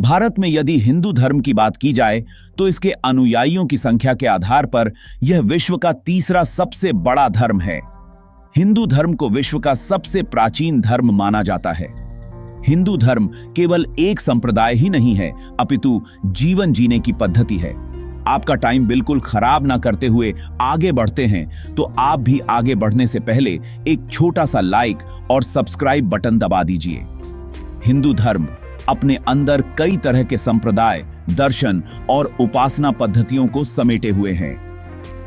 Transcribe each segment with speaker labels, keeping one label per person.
Speaker 1: भारत में यदि हिंदू धर्म की बात की जाए तो इसके अनुयायियों की संख्या के आधार पर यह विश्व का तीसरा सबसे बड़ा धर्म है। हिंदू धर्म को विश्व का सबसे प्राचीन धर्म माना जाता है। हिंदू धर्म केवल एक संप्रदाय ही नहीं है, अपितु जीवन जीने की पद्धति है। आपका टाइम बिल्कुल खराब ना करते हुए आगे बढ़ते हैं तो आप भी आगे बढ़ने से पहले एक छोटा सा लाइक और सब्सक्राइब बटन दबा दीजिए। हिंदू धर्म अपने अंदर कई तरह के संप्रदाय, दर्शन और उपासना पद्धतियों को समेटे हुए हैं।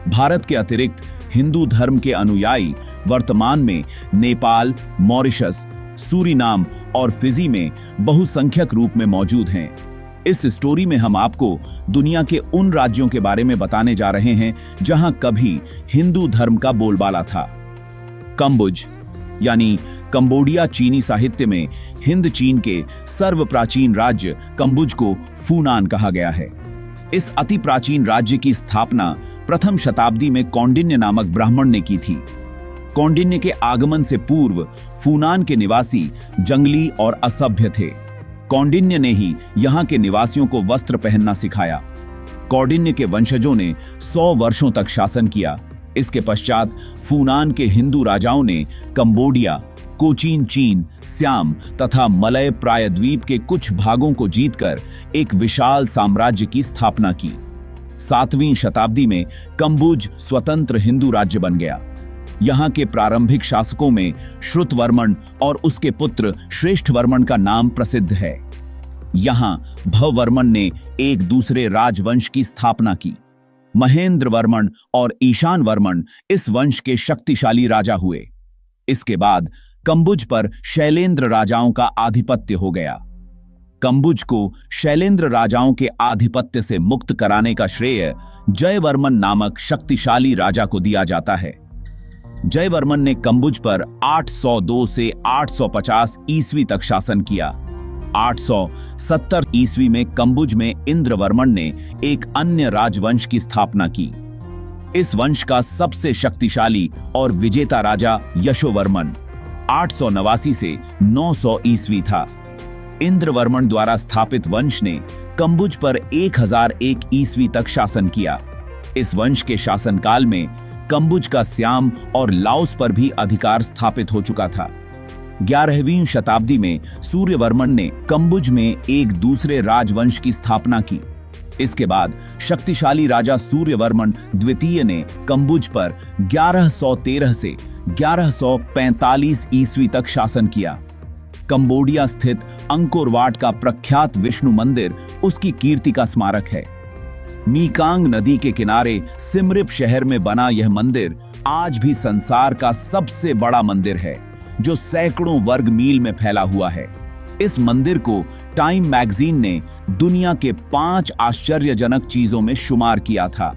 Speaker 1: भारत के अतिरिक्त हिंदू धर्म के अनुयायी वर्तमान में नेपाल, मॉरिशस, सूरीनाम और फिजी में बहुसंख्यक रूप में मौजूद हैं। इस स्टोरी में हम आपको दुनिया के उन राज्यों के बारे में बताने जा रहे हैं जहां कभी हिंदू धर्म का बोलबाला था। कंबुज यानी कंबोडिया चीनी साहित्य में हिंद चीन के सर्व प्राचीन राज्य कंबुज को फूनान कहा गया है। इस अति प्राचीन राज्य की स्थापना प्रथम शताब्दी में कौंडिन्य नामक ब्राह्मण ने की थी। कौंडिन्य के आगमन से पूर्व फूनान के निवासी जंगली और असभ्य थे। कौंडिन्य ने ही यहाँ के निवासियों को वस्त्र पहनना सिखाया। कौंडिन्य के वंशजों ने 100 वर्षों तक शासन किया। इसके पश्चात फूनान के हिंदू राजाओं ने कंबोडिया, कोचीन चीन, सियाम तथा मलय प्रायद्वीप के कुछ भागों को जीतकर एक विशाल साम्राज्य की स्थापना की। 7वीं शताब्दी में कंबुज स्वतंत्र हिंदू राज्य बन गया। यहाँ के प्रारंभिक शासकों में श्रुतवर्मन और उसके पुत्र श्रेष्ठवर्मन का नाम प्रसिद्ध है। यहाँ भववर्मन ने एक दूसरे राजवंश की स्थापना की। महेंद्रवर्मन और ईशानवर्मन इस वंश के शक्तिशाली राजा हुए। इसके बाद कंबुज पर शैलेंद्र राजाओं का आधिपत्य हो गया। कंबुज को शैलेंद्र राजाओं के आधिपत्य से मुक्त कराने का श्रेय जयवर्मन नामक शक्तिशाली राजा को दिया जाता है। जयवर्मन ने कंबुज पर 802 से 850 ईस्वी तक शासन किया। 870 ईस्वी में कंबुज में इंद्रवर्मन ने एक अन्य राजवंश की स्थापना की। इस वंश का सबसे शक्तिशाली और विजेता राजा यशोवर्मन 889 से 900 ईस्वी था। इंद्रवर्मन द्वारा स्थापित वंश ने कंबुज पर 1001 ईस्वी तक शासन किया। इस वंश के शासनकाल में कंबुज का सियाम और लाओस पर भी अधिकार स्थापित हो चुका था। 11वीं शताब्दी में सूर्यवर्मन ने कंबुज में एक दूसरे राजवंश की स्थापना की। इसके बाद शक्तिशाली राजा सूर्यवर्मन द्वितीय ने कंबुज पर 1113 से 1145 ईस्वी तक शासन किया। कंबोडिया स्थित अंकोर वाट का प्रख्यात विष्णु मंदिर उसकी कीर्ति का स्मारक है। मीकांग नदी के किनारे सिमरिप शहर में बना यह मंदिर आज भी संसार का सबसे बड़ा मंदिर है, जो सैकड़ों वर्ग मील में फैला हुआ है। इस मंदिर को टाइम मैगजीन ने दुनिया के 5 आश्चर्यजनक चीजों में शुमार किया था।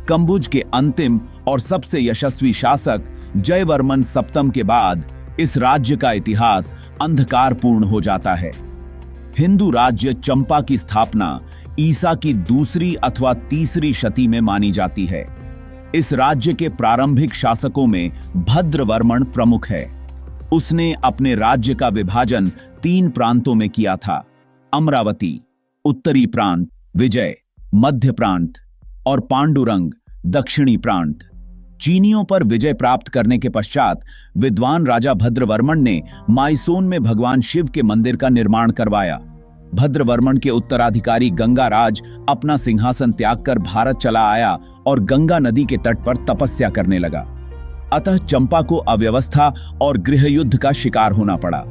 Speaker 1: कंबुज के अंतिम और सबसे यशस्वी शासक जयवर्मन सप्तम के बाद इस राज्य का इतिहास अंधकारपूर्ण हो जाता है। हिंदू राज्य चंपा की स्थापना ईसा की 2री अथवा 3री शती में मानी जाती है। इस राज्य के प्रारंभिक शासकों में भद्रवर्मन प्रमुख है। उसने अपने राज्य का विभाजन 3 प्रांतों में किया था: अमरावती उत्तरी प्रांत, विजय मध्य प्रांत और पांडुरंग दक्षिणी प्रांत। चीनियों पर विजय प्राप्त करने के पश्चात विद्वान राजा भद्रवर्मन ने माइसोन में भगवान शिव के मंदिर का निर्माण करवाया। भद्रवर्मन के उत्तराधिकारी गंगाराज अपना सिंहासन त्याग कर भारत चला आया और गंगा नदी के तट पर तपस्या करने लगा। अतः चंपा को अव्यवस्था और गृहयुद्ध का शिकार होना पड़ा।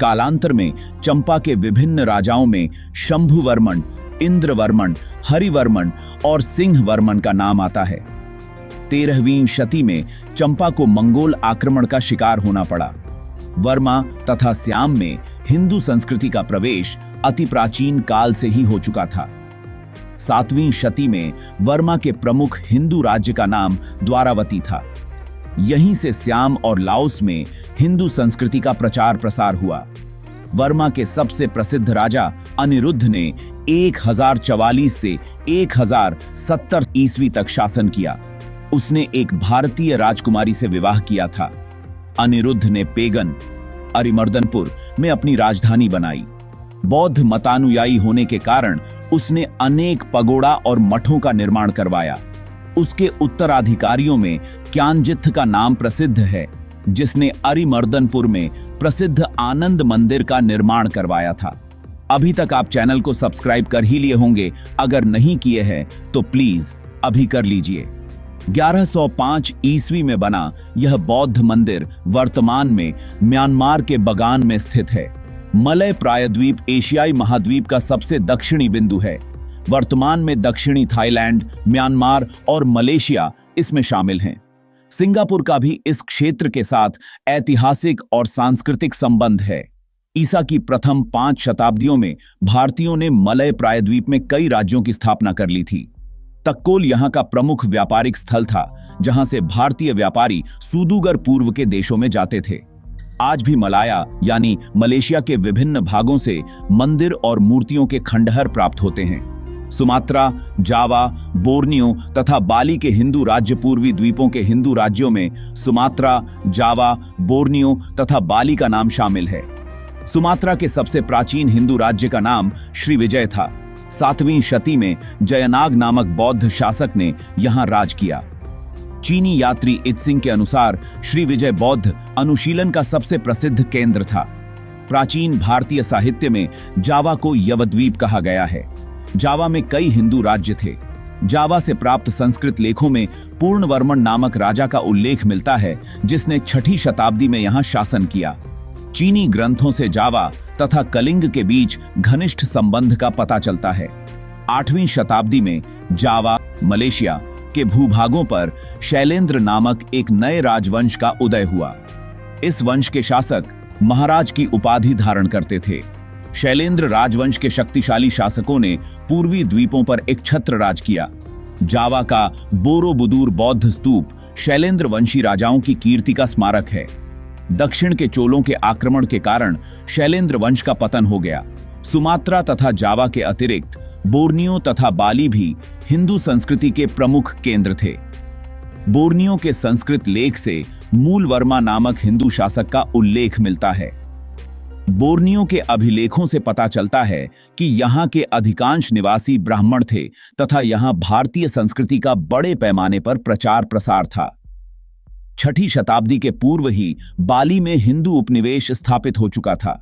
Speaker 1: कालांतर में चंपा के विभिन्न राजाओं में शंभुवर्मन, इंद्रवर्मन, हरिवर्मन और सिंहवर्मन का नाम आता है। 13वीं शती में चंपा को मंगोल आक्रमण का शिकार होना पड़ा। वर्मा तथा सियाम में हिंदू संस्कृति का प्रवेश अति प्राचीन काल से ही हो चुका था। 7वीं शती में वर्मा के प्रमुख हिंदू राज्य का नाम द्वारावती था। यहीं से सियाम और लाओस में हिंदू संस्कृति का प्रचार प्रसार हुआ। वर्मा के सबसे प्रसिद्ध राजा अनिरुद्ध ने 1044 से 1070 ईस्वी तक शासन किया। उसने एक भारतीय राजकुमारी से विवाह किया था। अनिरुद्ध ने पेगन, अरिमर्दनपुर में अपनी राजधानी बनाई। बौद्ध मतानुयायी होने के कारण उसने अनेक पगोड़ा और मठों का निर्माण करवाया। उसके उत्तराधिकारियों में क्यानजित्थ का नाम प्रसिद्ध है, जिसने अरिमर्दनपुर में प्रसिद्ध आनंद मंदिर का निर्माण करवाया था। अभी तक आप चैनल को सब्सक्राइब कर ही लिए होंगे, अगर नहीं किए हैं तो प्लीज अभी कर लीजिए। 1105 ईस्वी में बना यह बौद्ध मंदिर वर्तमान में म्यांमार के बगान में स्थित है। मलय प्रायद्वीप एशियाई महाद्वीप का सबसे दक्षिणी बिंदु है। वर्तमान में दक्षिणी थाईलैंड, म्यांमार और मलेशिया इसमें शामिल हैं। सिंगापुर का भी इस क्षेत्र के साथ ऐतिहासिक और सांस्कृतिक संबंध है। ईसा की प्रथम 5 शताब्दियों में भारतीयों ने मलय प्रायद्वीप में कई राज्यों की स्थापना कर ली थी। तक्कोल यहां का प्रमुख व्यापारिक स्थल था, जहां से भारतीय व्यापारी सुदूर पूर्व के देशों में जाते थे। आज भी मलाया यानी मलेशिया के विभिन्न भागों से मंदिर और मूर्तियों के खंडहर प्राप्त होते हैं। सुमात्रा, जावा, बोर्नियो तथा बाली के हिंदू राज्य पूर्वी द्वीपों के हिंदू राज्यों में सुमात्रा, जावा, बोर्नियो तथा बाली का नाम शामिल है। सुमात्रा के सबसे प्राचीन हिंदू राज्य का नाम श्रीविजय था। 7वीं शती में जयनाग नामक बौद्ध शासक ने यहां राज किया। चीनी यात्री इत्सिंग के अनुसार श्रीविजय बौद्ध अनुशीलन का सबसे प्रसिद्ध केंद्र था। प्राचीन भारतीय साहित्य में जावा को यवद्वीप कहा गया है। जावा में कई हिंदू राज्य थे। जावा से प्राप्त संस्कृत लेखों में पूर्णवर्मन नामक राजा का उल्लेख मिलता है, जिसने 6ठी शताब्दी में यहां शासन किया। चीनी ग्रंथों से जावा तथा कलिंग के बीच घनिष्ठ संबंध का पता चलता है। 8वीं शताब्दी में जावा, मलेशिया के भूभागों पर शैलेंद्र नामक एक नए राजवंश का उदय हुआ। इस वंश के शासक महाराज की उपाधि धारण करते थे। शैलेंद्र राजवंश के शक्तिशाली शासकों ने पूर्वी द्वीपों पर एक छत्र राज किया। जावा का बोरोबुदूर बौद्ध स्तूप शैलेंद्र वंशी राजाओं की कीर्ति का स्मारक है। दक्षिण के चोलों के आक्रमण के कारण शैलेंद्र वंश का पतन हो गया। सुमात्रा तथा जावा के अतिरिक्त बोर्नियो तथा बाली भी हिंदू संस्कृति के प्रमुख केंद्र थे। बोर्नियो के संस्कृत लेख से मूलवर्मा नामक हिंदू शासक का उल्लेख मिलता है। बोर्नियो के अभिलेखों से पता चलता है कि यहाँ के अधिकांश निवासी ब्राह्मण थे तथा यहाँ भारतीय संस्कृति का बड़े पैमाने पर प्रचार प्रसार था। 6ठी शताब्दी के पूर्व ही बाली में हिंदू उपनिवेश स्थापित हो चुका था।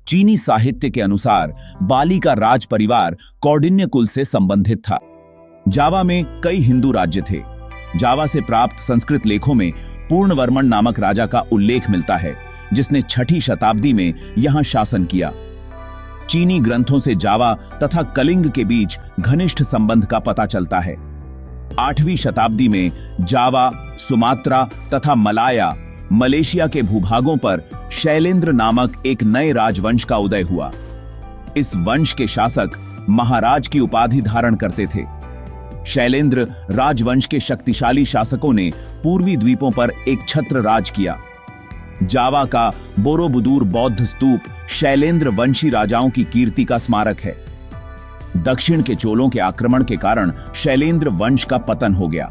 Speaker 1: चीनी साहित्य के अनुसार बाली का राज परिवार कौंडिन्य कुल से संबंधित था। जावा में कई हिंदू राज्य थे। जावा से प्राप्त संस्कृत लेखों में पूर्णवर्मन नामक राजा का उल्लेख मिलता है, जिसने 6ठी शताब्दी में यहां शासन किया। चीनी ग्रंथों से जावा तथा कलिंग के बीच घनिष्ठ संबंध का पता चलता है। 8वीं शताब्दी में जावा, सुमात्रा तथा मलाया, मलेशिया के भूभागों पर शैलेंद्र नामक एक नए राजवंश का उदय हुआ। इस वंश के शासक महाराज की उपाधि धारण करते थे। शैलेंद्र राजवंश के शक्तिशाली शासकों ने पूर्वी द्वीपों पर एक छत्र राज किया। जावा का बोरोबुदूर बौद्ध स्तूप शैलेंद्र वंशी राजाओं की कीर्ति का स्मारक है। दक्षिण के चोलों के आक्रमण के कारण शैलेंद्र वंश का पतन हो गया।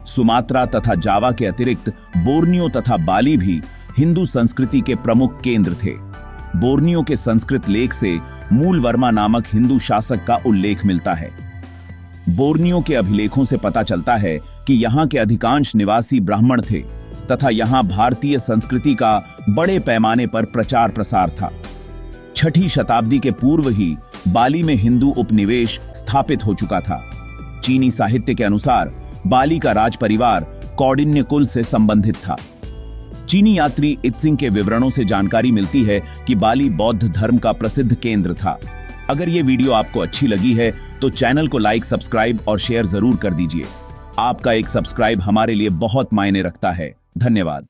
Speaker 1: सुमात्रा तथा जावा के अतिरिक्त बोर्नियो तथा बाली भी हिंदू संस्कृति के प्रमुख केंद्र थे। बोर्नियो के संस्कृत लेख से मूलवर्मा नामक हिंदू शासक का उल्लेख मिलता है। बोर्नियो के अभिलेखों से पता चलता है कि यहाँ के अधिकांश निवासी ब्राह्मण थे तथा यहाँ भारतीय संस्कृति का बड़े पैमाने पर प्रचार प्रसार था। 6ठी शताब्दी के पूर्व ही बाली में हिंदू उपनिवेश स्थापित हो चुका था। चीनी साहित्य के अनुसार बाली का राज परिवार कौंडिन्य कुल से संबंधित था। चीनी यात्री इत्सिंग के विवरणों से जानकारी मिलती है कि बाली बौद्ध धर्म का प्रसिद्ध केंद्र था। अगर ये वीडियो आपको अच्छी लगी है तो चैनल को लाइक, सब्सक्राइब और शेयर जरूर कर दीजिए। आपका एक सब्सक्राइब हमारे लिए बहुत मायने रखता है। धन्यवाद।